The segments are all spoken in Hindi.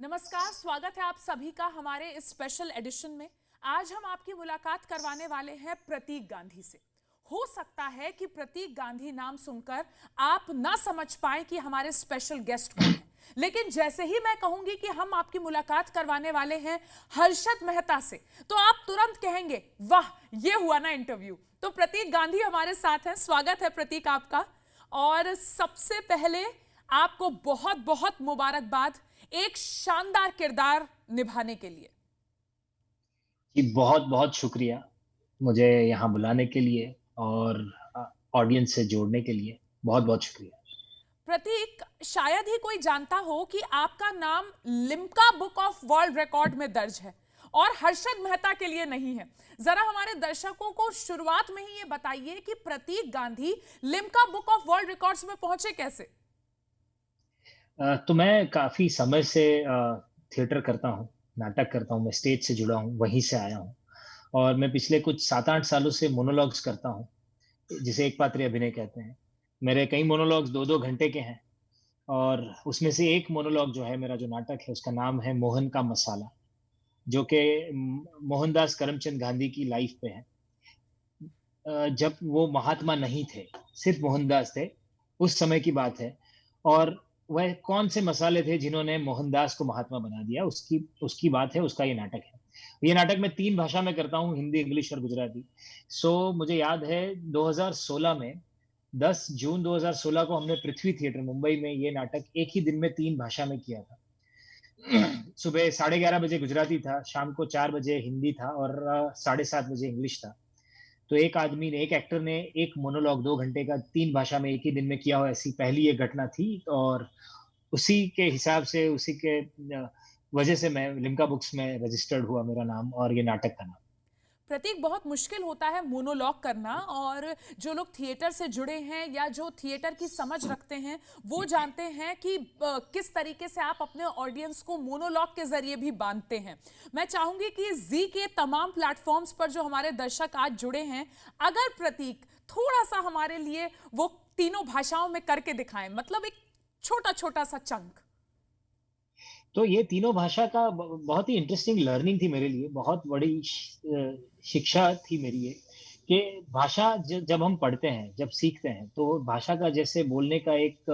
नमस्कार, स्वागत है आप सभी का हमारे इस स्पेशल एडिशन में। आज हम आपकी मुलाकात करवाने वाले हैं प्रतीक गांधी से। हो सकता है कि प्रतीक गांधी नाम सुनकर आप ना समझ पाए कि हमारे स्पेशल गेस्ट कौन हैं, लेकिन जैसे ही मैं कहूंगी कि हम आपकी मुलाकात करवाने वाले हैं हर्षद मेहता से, तो आप तुरंत कहेंगे वाह, ये हुआ ना इंटरव्यू। तो प्रतीक गांधी हमारे साथ हैं। स्वागत है प्रतीक आपका। और सबसे पहले आपको बहुत बहुत मुबारकबाद एक शानदार किरदार निभाने के लिए। जी, बहुत-बहुत शुक्रिया मुझे यहाँ बुलाने के लिए और ऑडियंस से जोड़ने के लिए। बहुत-बहुत शुक्रिया। प्रतीक, शायद ही कोई जानता हो कि आपका नाम Limca book of world record में दर्ज है और हर्षद मेहता के लिए नहीं है। जरा हमारे दर्शकों को शुरुआत में ही ये बताइए कि Pratik Gandhi Limca book of world records में पहुंचे कैसे। तो मैं काफ़ी समय से थिएटर करता हूँ, नाटक करता हूँ, मैं स्टेज से जुड़ा हूँ, वहीं से आया हूँ और मैं पिछले कुछ 7-8 सालों से मोनोलॉग्स करता हूँ, जिसे एक पात्रीय अभिनय कहते हैं। मेरे कई मोनोलॉग्स 2-2 घंटे के हैं और उसमें से एक मोनोलॉग जो है, मेरा जो नाटक है, उसका नाम है मोहन का मसाला, जो कि मोहनदास करमचंद गांधी की लाइफ़ पे है। जब वो महात्मा नहीं थे, सिर्फ मोहनदास थे, उस समय की बात है और वह कौन से मसाले थे जिन्होंने मोहनदास को महात्मा बना दिया, उसकी उसकी बात है, उसका ये नाटक है। ये नाटक मैं 3 भाषा में करता हूँ, हिंदी, इंग्लिश और गुजराती। मुझे याद है 2016 में 10 जून 2016 को हमने पृथ्वी थिएटर मुंबई में ये नाटक एक ही दिन में 3 भाषा में किया था। सुबह 11:30 बजे गुजराती था, शाम को 4 बजे हिंदी था और 7:30 बजे इंग्लिश था। तो एक आदमी ने, एक एक्टर ने एक मोनोलॉग 2 घंटे का 3 भाषा में एक ही दिन में किया हो, ऐसी पहली एक घटना थी और उसी के हिसाब से, उसी के वजह से मैं लिम्का बुक्स में रजिस्टर्ड हुआ मेरा नाम और ये नाटक का नाम। प्रतीक, बहुत मुश्किल होता है मोनोलॉग करना, और जो लोग थिएटर से जुड़े हैं या जो थिएटर की समझ रखते हैं वो जानते हैं कि किस तरीके से आप अपने ऑडियंस को मोनोलॉग के जरिए भी बांधते हैं। मैं चाहूंगी कि जी के तमाम प्लेटफॉर्म्स पर जो हमारे दर्शक आज जुड़े हैं, अगर प्रतीक थोड़ा सा हमारे लिए वो तीनों भाषाओं में करके दिखाएं, मतलब एक छोटा छोटा सा चंक। तो ये तीनों भाषा का बहुत ही इंटरेस्टिंग लर्निंग थी मेरे लिए, बहुत बड़ी शिक्षा थी मेरी ये, कि भाषा जब हम पढ़ते हैं, जब सीखते हैं, तो भाषा का जैसे बोलने का एक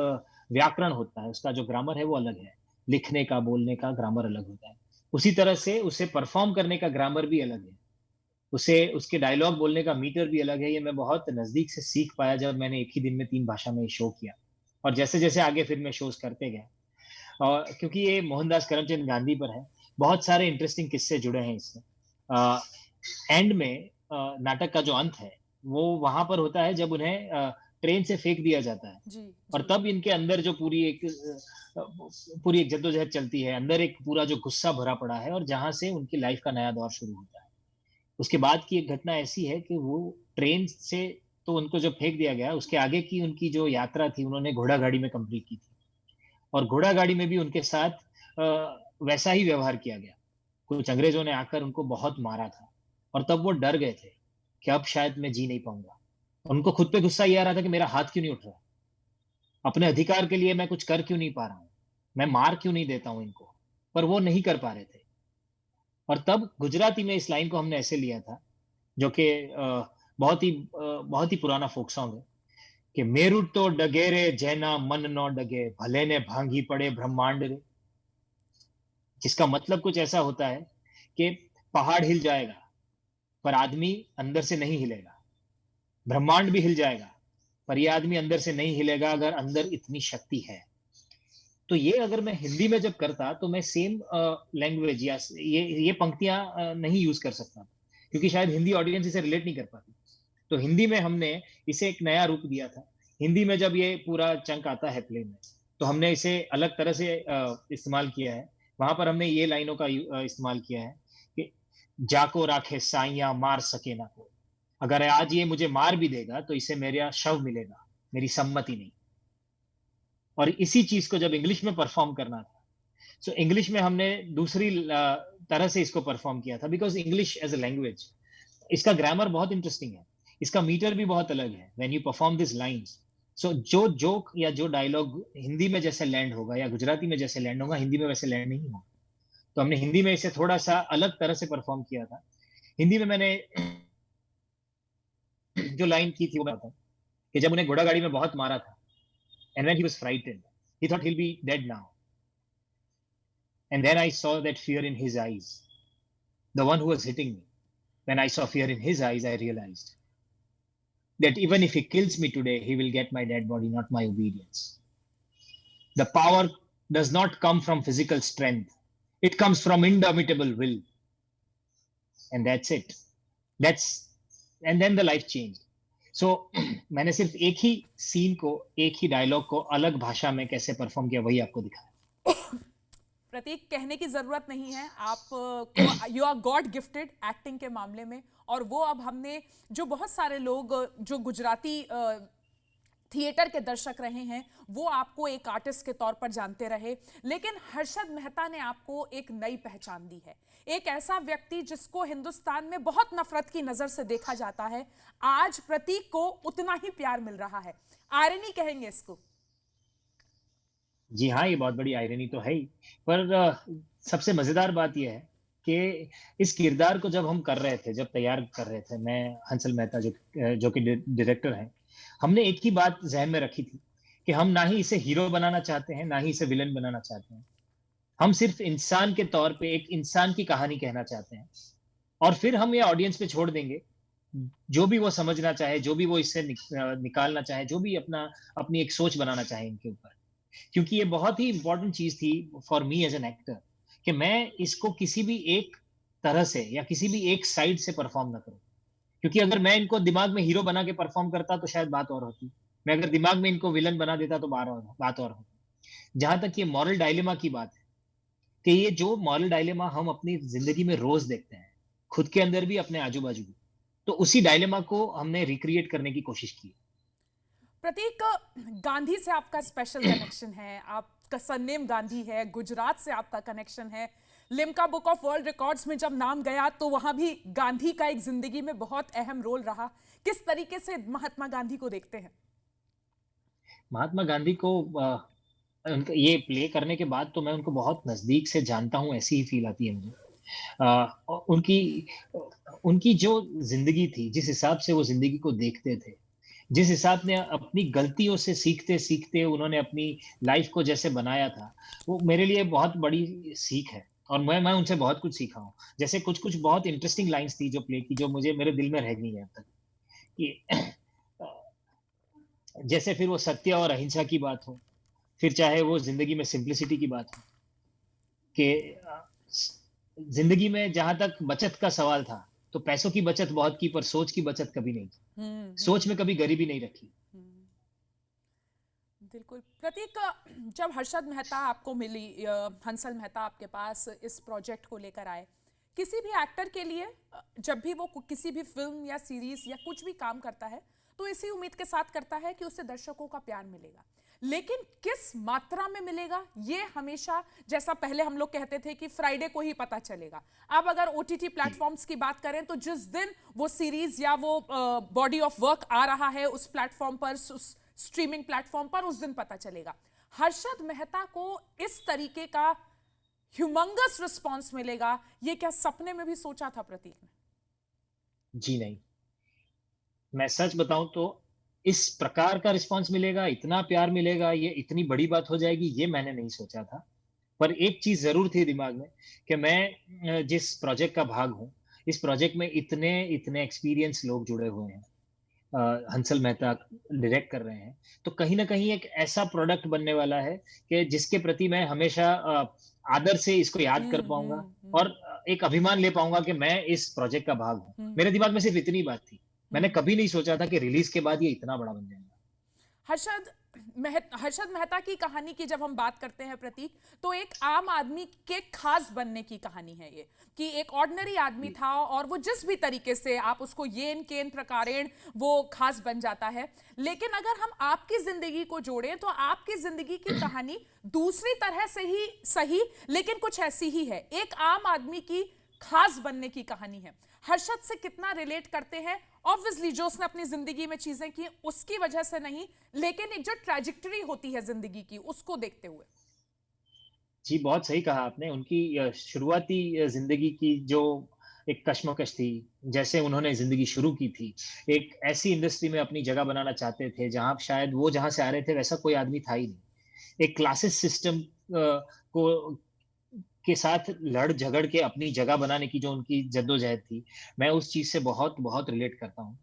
व्याकरण होता है, उसका जो ग्रामर है वो अलग है। लिखने का, बोलने का ग्रामर अलग होता है। उसी तरह से उसे परफॉर्म करने का ग्रामर भी अलग है। उसे उसके डायलॉग बोलने का मीटर भी अलग है। ये मैं बहुत नज़दीक से सीख पाया जब मैंने एक ही दिन में 3 भाषा में शो किया और जैसे-जैसे आगे फिर मैं शोज़ करते गया। और क्योंकि ये मोहनदास करमचंद गांधी पर है, बहुत सारे इंटरेस्टिंग किस्से जुड़े हैं इसमें। अ, एंड में नाटक का जो अंत है, वो वहाँ पर होता है जब उन्हें ट्रेन से फेंक दिया जाता है जी और जी। तब इनके अंदर जो पूरी एक जद्दोजहद चलती है, अंदर एक पूरा जो गुस्सा भरा पड़ा है और जहाँ से उनकी लाइफ का नया दौर शुरू होता है। उसके बाद की एक घटना ऐसी है कि वो ट्रेन से तो उनको जब फेंक दिया गया, उसके आगे की उनकी जो यात्रा थी, उन्होंने घोड़ा-गाड़ी में कंप्लीट की थी। और घोड़ा-गाड़ी में भी उनके साथ वैसा ही व्यवहार किया गया। कुछ अंग्रेज़ों ने आकर उनको बहुत मारा था और तब वो डर गए थे कि अब शायद मैं जी नहीं पाऊँगा। उनको खुद पे गुस्सा ये आ रहा था कि मेरा हाथ क्यों नहीं उठ रहा? अपने अधिकार के लिए मैं कुछ कर क्यों नहीं पा रहा हूँ? मैं मार क्यों नहीं देता हूँ इनको? पर वो नहीं कर पा रहे थे। और तब गुजराती में इस लाइन को हमने ऐसे लिया था, जो कि बहुत ही पुराना फ़ोक सॉन्ग है कि मेरु तो डगे रे जैना मन न डगे, भले ने भांगी पड़े ब्रह्मांड रे। जिसका मतलब कुछ ऐसा होता है कि पहाड़ हिल जाएगा, पर आदमी अंदर से नहीं हिलेगा। ब्रह्मांड भी हिल जाएगा, पर ये आदमी अंदर से नहीं हिलेगा अगर अंदर इतनी शक्ति है। तो ये अगर मैं हिंदी में जब करता तो मैं सेम लैंग्वेज या ये पंक्तियाँ नहीं यूज़ कर सकता, क्योंकि शायद हिंदी ऑडियंस इसे रिलेट नहीं कर पाती। तो हिंदी में हमने इसे एक नया रूप दिया था। हिंदी में जब ये पूरा चंक आता है प्ले में, तो हमने इसे अलग तरह से इस्तेमाल किया है। वहाँ पर हमने ये लाइनों का इस्तेमाल किया है कि जाको राखे साइयाँ मार सके ना कोई। अगर आज ये मुझे मार भी देगा तो इसे मेरा शव मिलेगा, मेरी सम्मति नहीं। और इसी चीज़ को जब इंग्लिश में परफ़ॉर्म करना था, सो इंग्लिश में हमने दूसरी तरह से इसको परफ़ॉर्म किया था, because English as a language, इसका ग्रामर बहुत इंटरेस्टिंग है। इसका मीटर भी बहुत अलग है। When you perform this lines, so जो जोक या जो डायलॉग हिंदी में जैसे लैंड होगा या गुजराती में जैसे लैंड होगा, हिंदी में वैसे लैंड नहीं होगा। तो हमने हिंदी में इसे थोड़ा-सा अलग तरह से परफ़ॉर्म किया था। हिंदी में मैंने जो लाइन की थी वो मैं बताऊँ कि जब उन्हें घोड़ागाड़ी में बहुत मारा था and when he was frightened, he thought he will be dead now and then I saw that fear in his eyes, the one who was hitting me. When I saw fear in his eyes, I realised that even if he kills me today, he will get my dead body, not my obedience. The power does not come from physical strength. It comes from indomitable will. And that's it. That's, and then the life changed. So मैंने सिर्फ एक ही सीन को, एक ही डायलॉग को अलग भाषा में कैसे परफॉर्म किया वही आपको दिखाया। प्रतीक, कहने की जरूरत नहीं है, आप को you are God gifted acting के मामले में। और वो अब हमने जो बहुत सारे लोग जो गुजराती थिएटर के दर्शक रहे हैं वो आपको एक आर्टिस्ट के तौर पर जानते रहे, लेकिन हर्षद मेहता ने आपको एक नई पहचान दी है। एक ऐसा व्यक्ति जिसको हिंदुस्तान में बहुत नफरत की नजर से देखा जाता है, आज प्रतीक को उतना ही प्यार मिल रहा है। आयरनी कहेंगे इसको। जी हाँ, ये बहुत बड़ी आयरनी तो है ही, पर सबसे मज़ेदार बात ये है कि इस किरदार को जब हम कर रहे थे, जब तैयार कर रहे थे, मैं, हंसल मेहता जो कि डायरेक्टर हैं, हमने एक ही बात ज़हन में रखी थी कि हम ना ही इसे हीरो बनाना चाहते हैं, ना ही इसे विलेन बनाना चाहते हैं। हम सिर्फ़ इंसान के तौर पे एक इंसान की कहानी कहना चाहते हैं और फिर हम ये ऑडियंस पे छोड़ देंगे, जो भी वो समझना चाहे, जो भी वो इससे निकालना चाहे, जो भी अपनी एक सोच बनाना चाहे इनके ऊपर। क्योंकि ये बहुत ही इम्पोर्टेंट चीज़ थी for me as an actor कि मैं इसको किसी भी एक तरह से या किसी भी एक साइड से परफ़ॉर्म ना करूँ। क्योंकि अगर मैं इनको दिमाग में हीरो बना के परफ़ॉर्म करता तो शायद बात और होती। मैं अगर दिमाग में इनको विलेन बना देता तो बात और होती। जहाँ तक ये मॉरल डायलेमा की बात है, कि ये जो मॉरल डायलेमा हम अपनी ज़िंदगी में रोज़ देखते हैं, खुद के अंदर भी, अपने आजू-बाजू भी, तो उसी डायलेमा को हमने रिक्रिएट करने की कोशिश की। प्रतीक, गांधी से आपका स्पेशल कनेक्शन है, आपका सरनेम गांधी है, गुजरात से आपका कनेक्शन है। Limca book of world records में जब नाम गया तो वहां भी गांधी का एक जिंदगी में बहुत अहम रोल रहा। किस तरीके से महात्मा गांधी को देखते हैं? महात्मा गांधी को उनका ये प्ले करने के बाद तो मैं उनको बहुत नज़दीक से जानता हूँ, ऐसी ही फ़ील आती है मुझे। उनकी उनकी जो ज़िंदगी थी, जिस हिसाब से वो ज़िंदगी को देखते थे, जिस हिसाब ने अपनी गलतियों से सीखते-सीखते उन्होंने अपनी लाइफ़ को जैसे बनाया था, वो मेरे लिए बहुत बड़ी सीख है और मैं उनसे बहुत कुछ सीखा हूँ। जैसे कुछ-कुछ बहुत इंटरेस्टिंग लाइन्स थी जो प्ले की, जो मुझे मेरे दिल में रह गई हैं अब तक कि जैसे फिर वो सत्य और अहिंसा की बात हो, फिर चाहे वो ज़िंदगी में सिंप्लिसिटी की बात हो कि ज़िंदगी में जहाँ तक बचत का सवाल था, तो पैसों की बचत बहुत की पर सोच की बचत कभी नहीं की। सोच में कभी गरीबी नहीं रखी। हम्म, बिल्कुल। प्रतीक, जब हर्षद मेहता आपको मिली, हंसल मेहता आपके पास इस प्रोजेक्ट को लेकर आए, किसी भी एक्टर के लिए जब भी वो किसी भी फिल्म या सीरीज या कुछ भी काम करता है तो इसी उम्मीद के साथ करता है कि उसे दर्शकों का प्यार मिलेगा, लेकिन किस मात्रा में मिलेगा ये हमेशा, जैसा पहले हम लोग कहते थे कि फ्राइडे को ही पता चलेगा। अब अगर ओटीटी प्लेटफॉर्म्स की बात करें तो जिस दिन वो सीरीज या वो बॉडी ऑफ वर्क आ रहा है उस प्लेटफॉर्म पर, उस स्ट्रीमिंग प्लेटफॉर्म पर, उस दिन पता चलेगा। हर्षद मेहता को इस तरीके का ह्यूमंगस रिस्पॉन्स मिलेगा, ये क्या सपने में भी सोचा था प्रतीक ने? जी नहीं। मैं सच बताऊं तो इस प्रकार का रिस्पांस मिलेगा, इतना प्यार मिलेगा, ये इतनी बड़ी बात हो जाएगी, ये मैंने नहीं सोचा था। पर एक चीज जरूर थी दिमाग में कि मैं जिस प्रोजेक्ट का भाग हूँ, इस प्रोजेक्ट में इतने इतने एक्सपीरियंस लोग जुड़े हुए हैं। हंसल मेहता डायरेक्ट कर रहे हैं, तो कहीं ना कहीं एक ऐसा प्रोडक्ट बनने वाला है कि जिसके प्रति मैं हमेशा आदर से इसको याद कर पाऊंगा और एक अभिमान ले पाऊंगा कि मैं इस प्रोजेक्ट का भाग हूँ। मेरे दिमाग में सिर्फ इतनी बात थी। मैंने कभी नहीं सोचा था कि रिलीज के बाद ये इतना बड़ा बन जाएगा। हर्षद मेहता की कहानी की जब हम बात करते हैं प्रतीक, तो एक आम आदमी के खास बनने की कहानी है ये, कि एक ऑर्डिनरी आदमी था और वो जिस भी तरीके से आप उसको येन केन प्रकारेण वो खास बन जाता है। लेकिन अगर हम आपकी जिंदगी को जोड़ें तो आपकी जिंदगी की कहानी दूसरी तरह से ही सही, लेकिन कुछ ऐसी ही है, एक आम आदमी की खास बनने की कहानी है। हर्षद से कितना रिलेट करते हैं? ऑब्वियसली जो उसने अपनी जिंदगी में चीजें की उसकी वजह से नहीं, लेकिन एक जो ट्रैजेक्टरी होती है जिंदगी की उसको देखते हुए। जी, बहुत सही कहा आपने। उनकी शुरुआती ज़िंदगी की जो एक कशमकश थी, जैसे उन्होंने ज़िंदगी शुरू की थी, एक ऐसी इंडस्ट्री में अपनी जगह बनाना चाहते थे, जहाँ शायद वो जहाँ से आ रहे थे, वैसा कोई आदमी था ही नहीं। एक क्लासेस सिस्टम को के साथ लड़-झगड़ के अपनी जगह बनाने की जो उनकी जद्दोजहद थी, मैं उस चीज़ से बहुत-बहुत रिलेट करता हूँ।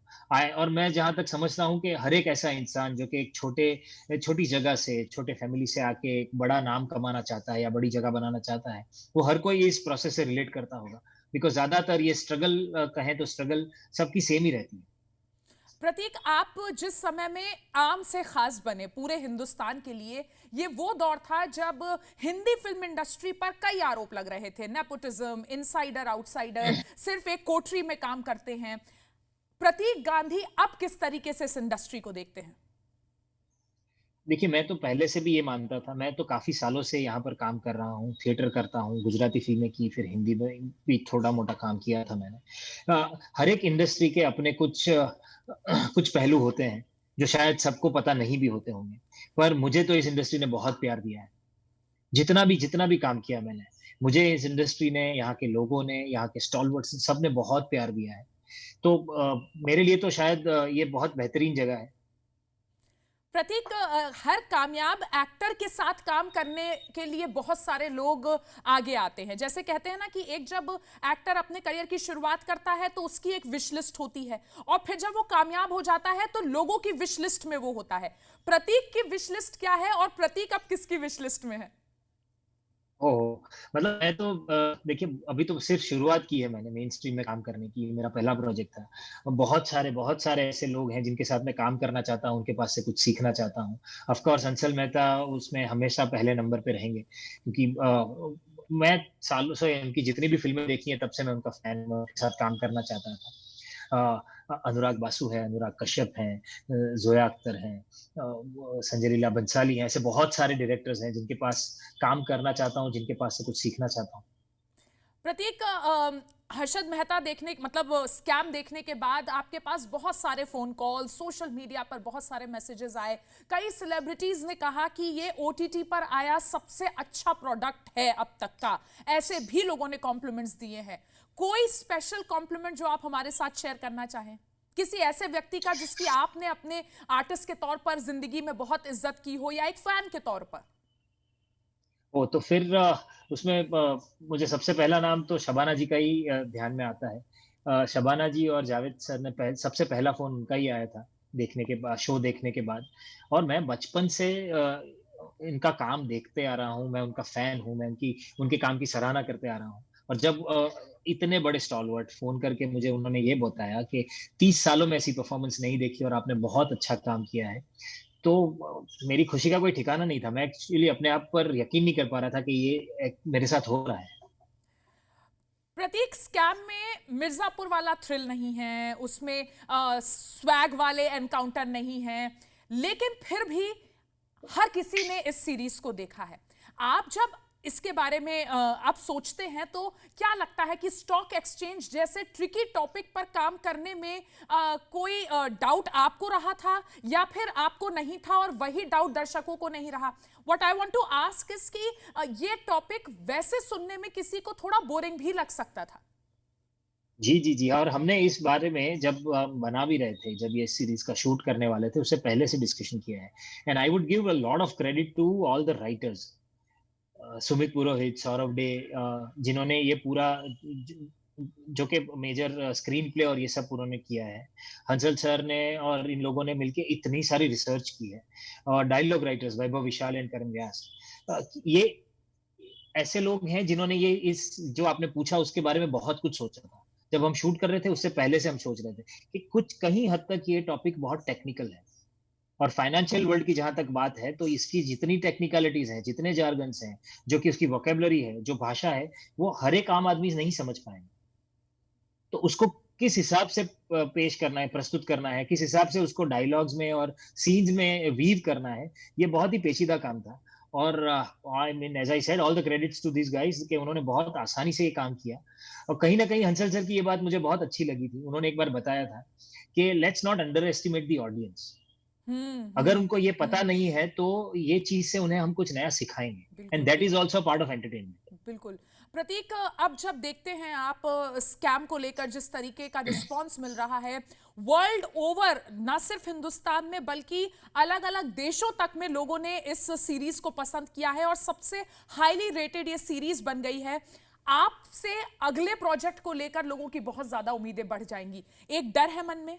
और मैं जहाँ तक समझता हूँ कि हर एक ऐसा इंसान जो कि एक छोटी जगह से, छोटे फैमिली से आके एक बड़ा नाम कमाना चाहता है या बड़ी जगह बनाना चाहता है, वो हर कोई इस प्रोसेस से रिलेट करता होगा। बिकॉज़ ज़्यादातर ये स्ट्रगल कहें तो स्ट्रगल सबकी सेम ही रहती है। प्रतीक, आप जिस समय में आम से खास बने पूरे हिंदुस्तान के लिए, ये वो दौर था जब हिंदी फिल्म इंडस्ट्री पर कई आरोप लग रहे थे, नेपोटिज्म, इनसाइडर आउटसाइडर, सिर्फ एक कोठरी में काम करते हैं। प्रतीक गांधी अब किस तरीके से इस इंडस्ट्री को देखते हैं? देखिए, मैं तो पहले से भी ये मानता था, मैं तो काफ़ी सालों से यहाँ पर काम कर रहा हूँ, थिएटर करता हूँ, गुजराती फ़िल्में की, फिर हिंदी में भी थोड़ा-मोटा काम किया था मैंने। हर एक इंडस्ट्री के अपने कुछ कुछ पहलू होते हैं, जो शायद सबको पता नहीं भी होते होंगे। पर मुझे तो इस इंडस्ट्री ने बहुत प्यार दिया है। जितना भी काम किया मैंने, मुझे इस इंडस्ट्री ने, यहाँ के लोगों ने, यहाँ के स्टॉलवर्ड्स ने, सब ने बहुत प्यार दिया है। तो मेरे लिए तो शायद ये बहुत बेहतरीन जगह है। प्रतीक, हर कामयाब एक्टर के साथ काम करने के लिए बहुत सारे लोग आगे आते हैं। जैसे कहते हैं ना कि एक जब एक्टर अपने करियर की शुरुआत करता है तो उसकी एक विश लिस्ट होती है, और फिर जब वो कामयाब हो जाता है तो लोगों की विश लिस्ट में वो होता है। प्रतीक की विश लिस्ट क्या है और प्रतीक अब किसकी विश लिस्ट में है? ओह! मतलब मैं तो देखिए अभी तो सिर्फ़ शुरुआत की है मैंने मेन स्ट्रीम में काम करने की, ये मेरा पहला प्रोजेक्ट था। बहुत सारे ऐसे लोग हैं जिनके साथ मैं काम करना चाहता हूँ, उनके पास से कुछ सीखना चाहता हूँ। ऑफ़ कोर्स हंसल मेहता उसमें हमेशा पहले नंबर पे रहेंगे क्योंकि मैं सालों से उनकी जितनी भी फ़िल्में देखी हैं तब से मैं उनका फ़ैन हूँ, उनके साथ काम करना चाहता था। अनुराग बासु है, अनुराग कश्यप हैं, ज़ोया अख्तर हैं, वो संजय लीला बंसाली हैं, ऐसे बहुत सारे डायरेक्टर्स हैं जिनके पास काम करना चाहता हूँ, जिनके पास से कुछ सीखना चाहता हूँ। प्रतीक, हर्षद मेहता देखने मतलब स्कैम देखने के बाद आपके पास बहुत सारे फोन कॉल, सोशल मीडिया पर बहुत सारे मैसेजेस आए। कई सेलिब्रिटीज ने कहा कि ये ओटीटी पर आया सबसे अच्छा प्रोडक्ट है अब तक का। ऐसे भी लोगों ने कॉम्प्लीमेंट्स दिए हैं। कोई स्पेशल कॉम्प्लीमेंट जो आप हमारे साथ शेयर करना चाहें, किसी ऐसे व्यक्ति का जिसकी आपने अपने आर्टिस्ट के तौर पर जिंदगी में बहुत इज्जत की हो, या एक फैन के तौर पर? ओह! तो फिर उसमें मुझे सबसे पहला नाम तो शबाना जी का ही ध्यान में आता है। शबाना जी और जावेद सर ने सबसे पहला फ़ोन उनका ही आया था, देखने के बाद शो देखने के बाद और मैं बचपन से इनका काम देखते आ रहा हूँ, मैं उनका फ़ैन हूँ, मैं उनकी उनके काम की सराहना करते आ रहा हूँ। और जब इतने बड़े स्टॉलवर्ड फ़ोन करके मुझे उन्होंने ये बताया कि 30 सालों में ऐसी परफ़ॉर्मेंस नहीं देखी और आपने बहुत अच्छा काम किया है। तो मेरी खुशी का कोई ठिकाना नहीं था। मैं एक्चुअली अपने आप पर यकीन नहीं कर पा रहा था कि ये मेरे साथ हो रहा है। प्रतीक, स्कैम में मिर्जापुर वाला थ्रिल नहीं है, उसमें स्वैग वाले एनकाउंटर नहीं है, लेकिन फिर भी हर किसी ने इस सीरीज को देखा है। आप जब इसके बारे में आप सोचते हैं तो क्या लगता है कि स्टॉक एक्सचेंज जैसे ट्रिकी टॉपिक पर काम करने में कोई डाउट आपको रहा था, या फिर आपको नहीं था और वही डाउट दर्शकों को नहीं रहा? What I want to ask is कि ये टॉपिक वैसे सुनने में किसी को थोड़ा बोरिंग भी लग सकता था। जी, जी, जी और हमने इस बारे में जब बना भी रहे थे, जब ये सीरीज़ का शूट करने वाले थे, उससे पहले से डिस्कशन किया है। And I would give a lot of credit to all the writers Sumit Purohit, Saurabh Dey जिन्होंने ये पूरा ज जो कि मेजर स्क्रीन प्ले और ये सब उन्होंने किया है। हंसल सर ने और इन लोगों ने मिलके इतनी सारी रिसर्च की है और dialogue writers Vaibhav Vishal and Karan Vyas ये ऐसे लोग हैं जिन्होंने ये इस जो आपने पूछा उसके बारे में बहुत कुछ सोचा था। जब हम शूट कर रहे थे उससे पहले से हम सोच रहे थे कि कुछ कहीं हद तक ये टॉपिक बहुत टेक्निकल है और फाइनेंशियल वर्ल्ड की जहाँ तक बात है तो इसकी जितनी टेक्निकलिटीज़ हैं, जितने जार्गन्स हैं, जो कि उसकी वोकैब्युलरी है, जो भाषा है, वो हर एक आम आदमी नहीं समझ पाएँगे। तो उसको किस हिसाब से पेश करना है, प्रस्तुत करना है, किस हिसाब से उसको डायलॉग्स में और सीन्स में वीव करना है, ये बहुत ही पेचीदा काम था। और I mean as I said all the credits to these guys कि उन्होंने बहुत आसानी से ये काम किया। और कहीं न कहीं हंसल सर की ये बात मुझे बहुत अच्छी लगी थी। उन्होंने एक बार बताया था कि let's not under estimate the audience. अगर उनको ये पता हम्म। नहीं है तो ये चीज से उन्हें हम कुछ नया सिखाएंगे, एंड बिल्कुल दैट इज बिल्कुल ऑल्सो पार्ट ऑफ एंटरटेनमेंट। बिल्कुल। प्रतीक, अब जब देखते हैं आप स्कैम को लेकर जिस तरीके का रिस्पांस मिल रहा है वर्ल्ड ओवर, ना सिर्फ हिंदुस्तान में बल्कि अलग अलग देशों तक में लोगों ने इस सीरीज को पसंद किया है और सबसे हाईली रेटेड ये सीरीज बन गई है। आपसे अगले प्रोजेक्ट को लेकर लोगों की बहुत ज्यादा उम्मीदें बढ़ जाएंगी। एक डर है मन में?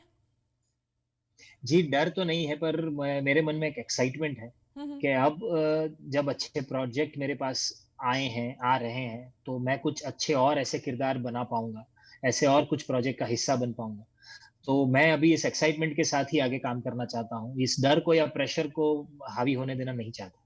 जी, डर तो नहीं है, पर मेरे मन में एक एक्साइटमेंट है हम्म। कि अब जब अच्छे प्रोजेक्ट मेरे पास आए हैं, आ रहे हैं, तो मैं कुछ अच्छे और ऐसे किरदार बना पाऊंगा, ऐसे और कुछ प्रोजेक्ट का हिस्सा बन पाऊंगा। तो मैं अभी इस एक्साइटमेंट के साथ ही आगे काम करना चाहता हूँ, इस डर को या प्रेशर को हावी होने देना नहीं चाहता।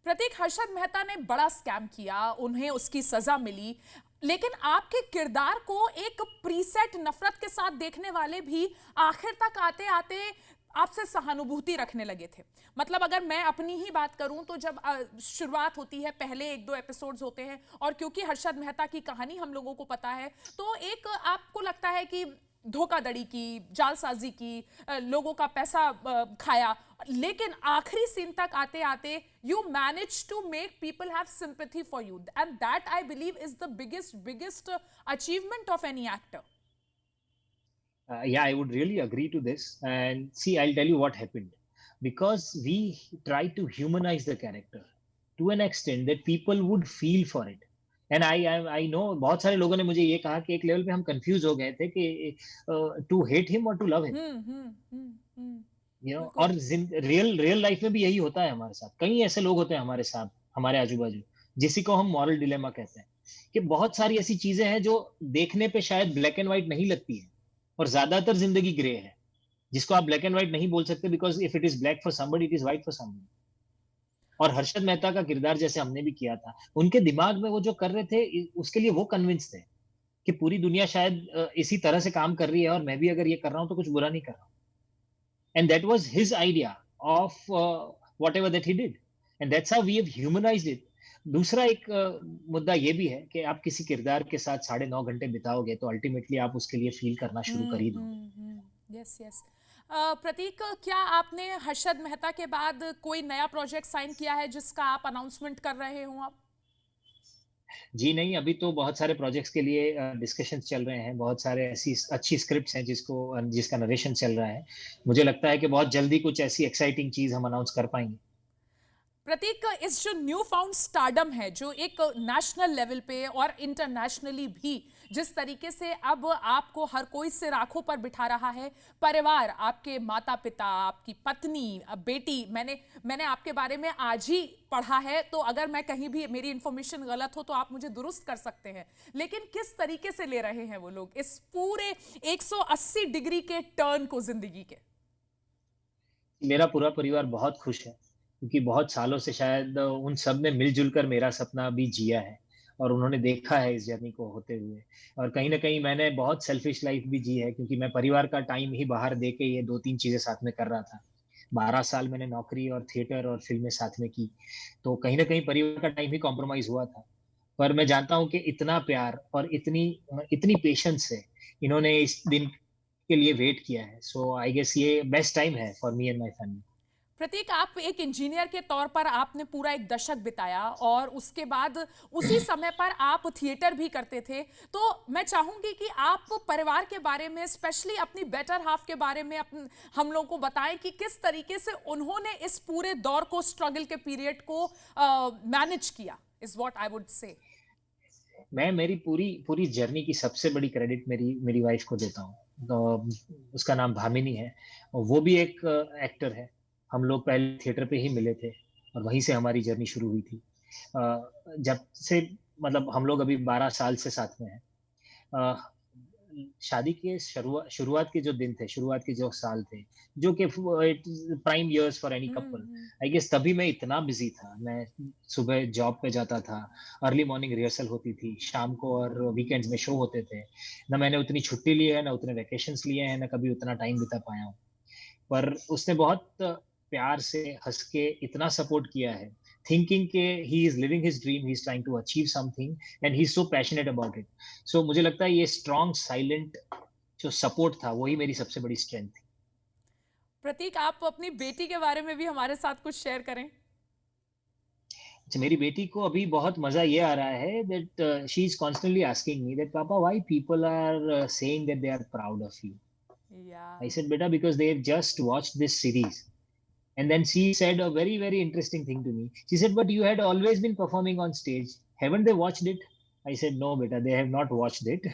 प्रतीक, हर्षद मेहता ने बड़ा स्कैम किया, उन्हें उसकी सजा मिली, लेकिन आपके किरदार को एक प्रीसेट नफरत के साथ देखने वाले भी आखिर तक आते आते आपसे सहानुभूति रखने लगे थे। मतलब अगर मैं अपनी ही बात करूं तो जब शुरुआत होती है, पहले एक दो एपिसोड्स होते हैं, और क्योंकि हर्षद मेहता की कहानी हम लोगों को पता है, तो एक आपको लगता है कि धोखाधड़ी की, जालसाजी की, लोगों का पैसा खाया, लेकिन आखिरी सीन तक आते आते you manage to make people have sympathy for you, and that I believe is the biggest biggest achievement of any actor. Yeah, I would really agree to this. And see, I'll tell you what happened. Because we tried to humanize the character to an extent that people would feel for it. And I know बहुत सारे लोगों ने मुझे ये कहा कि एक लेवल पे हम कंफ्यूज हो गए थे कि टू हेट हिम और to love him, hmm. You know. बिल्कुल। और रियल रियल लाइफ में भी यही होता है हमारे साथ। कई ऐसे लोग होते हैं हमारे साथ, हमारे आजू बाजू, जिसी को हम मॉरल डिलेमा कहते हैं, कि बहुत सारी ऐसी चीजें हैं जो देखने पे शायद ब्लैक एंड व्हाइट नहीं लगती है, और ज्यादातर जिंदगी ग्रे है, जिसको आप ब्लैक एंड व्हाइट नहीं बोल सकते, because if it is black for somebody it is white for somebody. और हर्षद मेहता का किरदार जैसे हमने भी किया था, उनके दिमाग में वो जो कर रहे थे उसके लिए वो कन्विंस थे कि पूरी दुनिया शायद इसी तरह से काम कर रही है, और मैं भी अगर ये कर रहा हूँ तो कुछ बुरा नहीं कर रहा हूँ। And that was his idea of whatever that he did, and that's how we have humanised it. दूसरा एक मुद्दा ये भी है कि आप किसी किरदार के साथ 9.5 घंटे बिताओगे तो अल्टीमेटली आप उसके लिए फील करना शुरू कर ही दोगे। Yes yes. प्रतीक, क्या आपने हर्षद मेहता के बाद कोई नया प्रोजेक्ट साइन किया है जिसका आप अनाउंसमेंट कर रहे हो आप? जी नहीं, अभी तो बहुत सारे प्रोजेक्ट्स के लिए डिस्कशंस चल रहे हैं, बहुत सारे ऐसी अच्छी स्क्रिप्ट्स हैं जिसका नरेशन चल रहा है। मुझे लगता है कि बहुत जल्दी कुछ ऐसी एक्साइटिंग चीज हम अनाउंस कर पाएंगे। प्रतीक, इस जो न्यू फाउंड स्टारडम है, जो एक नेशनल लेवल पे और इंटरनेशनली भी जिस तरीके से अब आपको हर कोई सिर आंखों पर बिठा रहा है, परिवार, आपके माता पिता, आपकी पत्नी, बेटी, मैंने आपके बारे में आज ही पढ़ा है, तो अगर मैं कहीं भी मेरी इंफॉर्मेशन गलत हो तो आप मुझे दुरुस्त कर सकते हैं, लेकिन किस तरीके से ले रहे हैं वो लोग इस पूरे 180 डिग्री के टर्न को जिंदगी के? मेरा पूरा परिवार बहुत खुश है, क्योंकि बहुत सालों से शायद उन सब ने मिलजुल कर मेरा सपना भी जिया है, और उन्होंने देखा है इस जर्नी को होते हुए। और कहीं ना कहीं मैंने बहुत सेल्फिश लाइफ भी जी है, क्योंकि मैं परिवार का टाइम ही बाहर दे के ये दो तीन चीजें साथ में कर रहा था। 12 साल मैंने नौकरी और थिएटर और फिल्में साथ में की, तो कहीं ना कहीं परिवार का टाइम ही कॉम्प्रोमाइज हुआ था। पर मैं जानता हूँ कि इतना प्यार और इतनी इतनी पेशेंस से इन्होंने इस दिन के लिए वेट किया है। सो आई गेस ये बेस्ट टाइम है for me and my family. Prateek, आप एक इंजीनियर के तौर पर आपने पूरा एक दशक बिताया और उसके बाद उसी समय पर आप थिएटर भी करते थे, तो मैं चाहूंगी कि आप परिवार के बारे में, स्पेशली अपनी बेटर हाफ के बारे में हम लोगों को बताएं कि किस तरीके से उन्होंने इस पूरे दौर को, स्ट्रगल के पीरियड को मैनेज किया, is what I would say. मैं मेरी पूरी पूरी जर्नी की सबसे बड़ी क्रेडिट मेरी मेरी वाइफ को देता हूँ। तो उसका नाम भामिनी है, और वो भी एक एक्टर है। हम लोग पहले थिएटर पे ही मिले थे, और वहीं से हमारी जर्नी शुरू हुई थी। जब से, मतलब हम लोग अभी 12 साल से साथ में हैं। अ, शादी के शुरुआत के जो दिन थे, शुरुआत के जो साल थे, जो कि prime years for any couple, hmm. I guess तभी मैं इतना बिजी था। मैं सुबह जॉब पे जाता था, अर्ली मॉर्निंग रिहर्सल होती थी, शाम को और वीकेंड्स में शो होते थे। ना मैंने उतनी छुट्टी ली है, ना उतने वेकेशंस लिए हैं, ना कभी उतना टाइम बिता पाया हूँ। पर उसने बहुत प्यार से हंस के इतना सपोर्ट किया है, थिंकिंग के he is living his dream, he is trying to achieve something, and he is so passionate about it. So मुझे लगता है ये स्ट्रॉन्ग साइलेंट जो सपोर्ट था वही मेरी सबसे बड़ी स्ट्रेंथ थी। प्रतीक, आप अपनी बेटी के बारे में भी हमारे साथ कुछ शेयर करें। अच्छा, मेरी बेटी को अभी बहुत मजा ये आ रहा है that she is constantly asking me that पापा why people are saying that they are proud of you. Yeah I said बेटा because they have just watched this series. And then she said a very, very interesting thing to me. She said, but you had always been performing on stage. Haven't they watched it? I said, no, beta, they have not watched it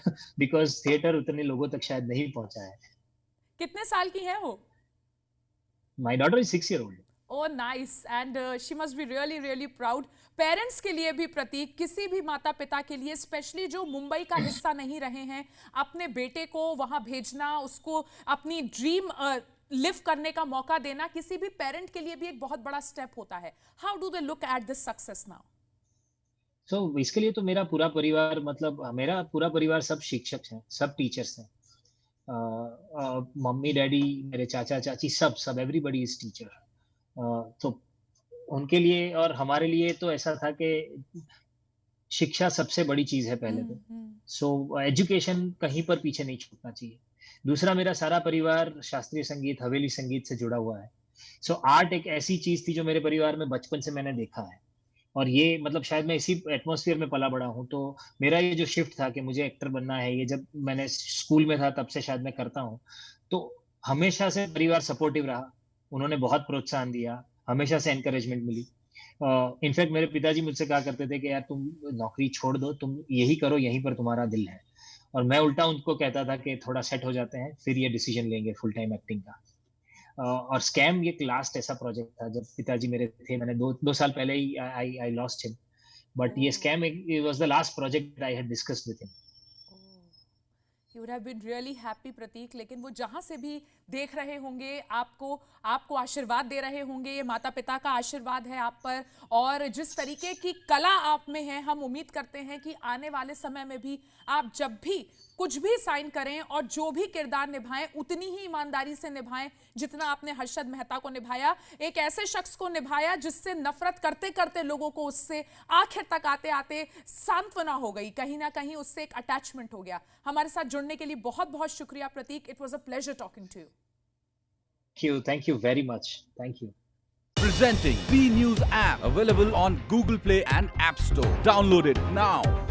because theater उतने लोगों तक शायद नहीं पहुंचा है. कितने साल की है वो? My daughter is 6 year old. Oh nice, and she must be really really proud. Parents के लिए भी प्रतीक, किसी भी माता पिता के लिए, स्पेशली जो मुंबई का हिस्सा नहीं रहे हैं, अपने बेटे को वहां भेजना, उसको अपनी ड्रीम लिव करने का मौका देना, किसी भी पेरेंट के लिए भी एक बहुत बड़ा स्टेप होता है। How do they look at this success now? So इसके लिए तो मेरा पूरा परिवार, मतलब मेरा पूरा परिवार सब शिक्षक हैं, सब टीचर्स हैं। मम्मी डैडी, मेरे चाचा चाची, सब सब एवरीबॉडी इज टीचर। तो उनके लिए और हमारे लिए तो ऐसा था कि शिक्षा सबसे बड़ी चीज है पहले तो। सो एजुकेशन कहीं पर पीछे नहीं छूटना चाहिए। दूसरा, मेरा सारा परिवार शास्त्रीय संगीत, हवेली संगीत से जुड़ा हुआ है। सो आर्ट एक ऐसी चीज थी जो मेरे परिवार में बचपन से मैंने देखा है, और ये मतलब शायद मैं इसी एटमॉस्फेयर में पला बड़ा हूँ। तो मेरा ये जो शिफ्ट था कि मुझे एक्टर बनना है, ये जब मैंने स्कूल में था तब से शायद मैं करता हूँ। तो हमेशा से परिवार सपोर्टिव रहा, उन्होंने बहुत प्रोत्साहन दिया, हमेशा से एनकरेजमेंट मिली। इनफैक्ट मेरे पिताजी मुझसे कहा करते थे कि यार तुम नौकरी छोड़ दो, तुम यही करो, यहीं पर तुम्हारा दिल है। और मैं उल्टा उनको कहता था कि थोड़ा सेट हो जाते हैं फिर ये डिसीजन लेंगे फुल टाइम एक्टिंग का। और स्कैम ये लास्ट ऐसा प्रोजेक्ट था जब पिताजी मेरे थे, मैंने दो साल पहले ही आई लॉस्ट हिम, बट ये scam was the last project I had discussed with him. You would have been really happy प्रतीक, लेकिन वो जहां से भी देख रहे होंगे आपको आशीर्वाद दे रहे होंगे, ये माता पिता का आशीर्वाद है आप पर, और जिस तरीके की कला आप में है, हम उम्मीद करते हैं कि आने वाले समय में भी आप जब भी कुछ भी साइन करें और जो भी किरदार निभाएं उतनी ही ईमानदारी से निभाएं जितना आपने हर्षद मेहता को निभाया। एक ऐसे शख्स को निभाया जिससे नफरत करते करते लोगों को उससे आखिर तक आते आते सांत्वना हो गई, कहीं ना कहीं उससे एक अटैचमेंट हो गया। हमारे साथ जुड़ने के लिए बहुत बहुत शुक्रिया Prateek. It was a pleasure talking to you. Thank you very much. Thank you. Presenting B News app, available on Google Play and App Store. Download it now.